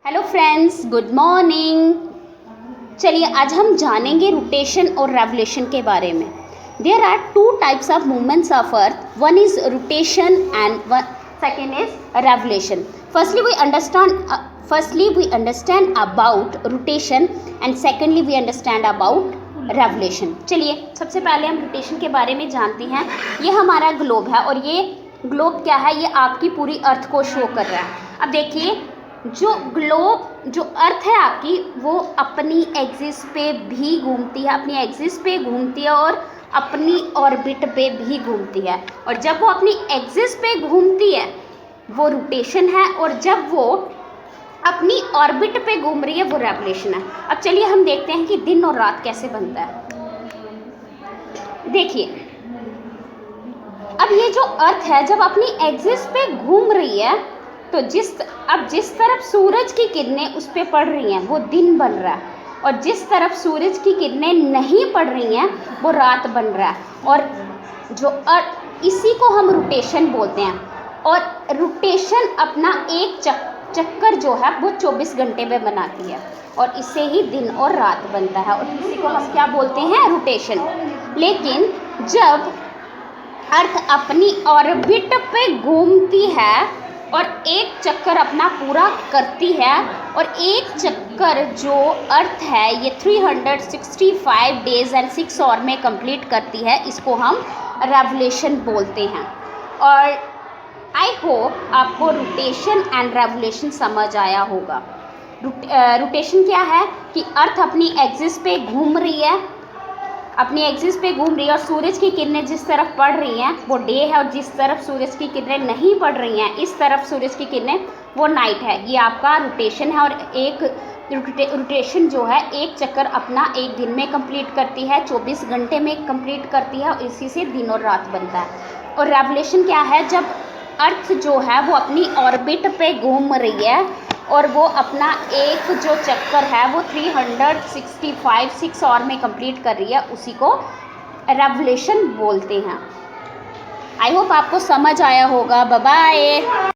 Hello friends, good morning. चलिए आज हम जानेंगे रोटेशन और रेवोल्यूशन के बारे में। There are two types of movements of Earth, one is rotation and second is revolution. Firstly we understand about rotation and secondly we understand about revolution. चलिए सबसे पहले हम रोटेशन के बारे में जानते हैं। ये हमारा ग्लोब है और ये ग्लोब क्या है, ये आपकी पूरी अर्थ को शो कर रहा है। अब देखिए जो अर्थ है आपकी, वो अपनी एक्सिस पे भी घूमती है, अपनी एक्सिस पे घूमती है और अपनी ऑर्बिट पे भी घूमती है। और जब वो अपनी एक्सिस पे घूमती है वो रोटेशन है, और जब वो अपनी ऑर्बिट पे घूम रही है वो रेवोल्यूशन है। अब चलिए हम देखते हैं कि दिन और रात कैसे बनता है। देखिए अब ये जो अर्थ है जब अपनी एक्सिस पे घूम रही है तो जिस तरफ सूरज की किरणें उस पर पड़ रही हैं वो दिन बन रहा है, और जिस तरफ सूरज की किरणें नहीं पड़ रही हैं वो रात बन रहा है। और इसी को हम रोटेशन बोलते हैं। और रोटेशन अपना एक चक्कर जो है वो 24 घंटे में बनाती है, और इससे ही दिन और रात बनता है, और इसी को हम क्या बोलते हैं, रोटेशन। लेकिन जब अर्थ अपनी ऑर्बिट पे घूमती है और एक चक्कर अपना पूरा करती है, और एक चक्कर जो अर्थ है ये 365 डेज एंड 6 आवर में कंप्लीट करती है, इसको हम रेवोल्यूशन बोलते हैं। और आई होप आपको रोटेशन एंड रेवोल्यूशन समझ आया होगा। रोटेशन क्या है कि अर्थ अपनी एक्सिस पे घूम रही है, और सूरज की किरणें जिस तरफ पड़ रही हैं वो डे है, और जिस तरफ सूरज की किरणें नहीं पड़ रही हैं इस तरफ सूरज की किरणें वो नाइट है। ये आपका रोटेशन है। और एक रोटेशन जो है एक चक्कर अपना एक दिन में कंप्लीट करती है, 24 घंटे में कंप्लीट करती है, और इसी से दिन और रात बनता है। और रेवोल्यूशन क्या है, जब अर्थ जो है वो अपनी ऑर्बिट पे घूम रही है और वो अपना एक जो चक्कर है वो 365 6 आवर में कंप्लीट कर रही है, उसी को रेवोल्यूशन बोलते हैं। आई होप आपको समझ आया होगा। Bye bye.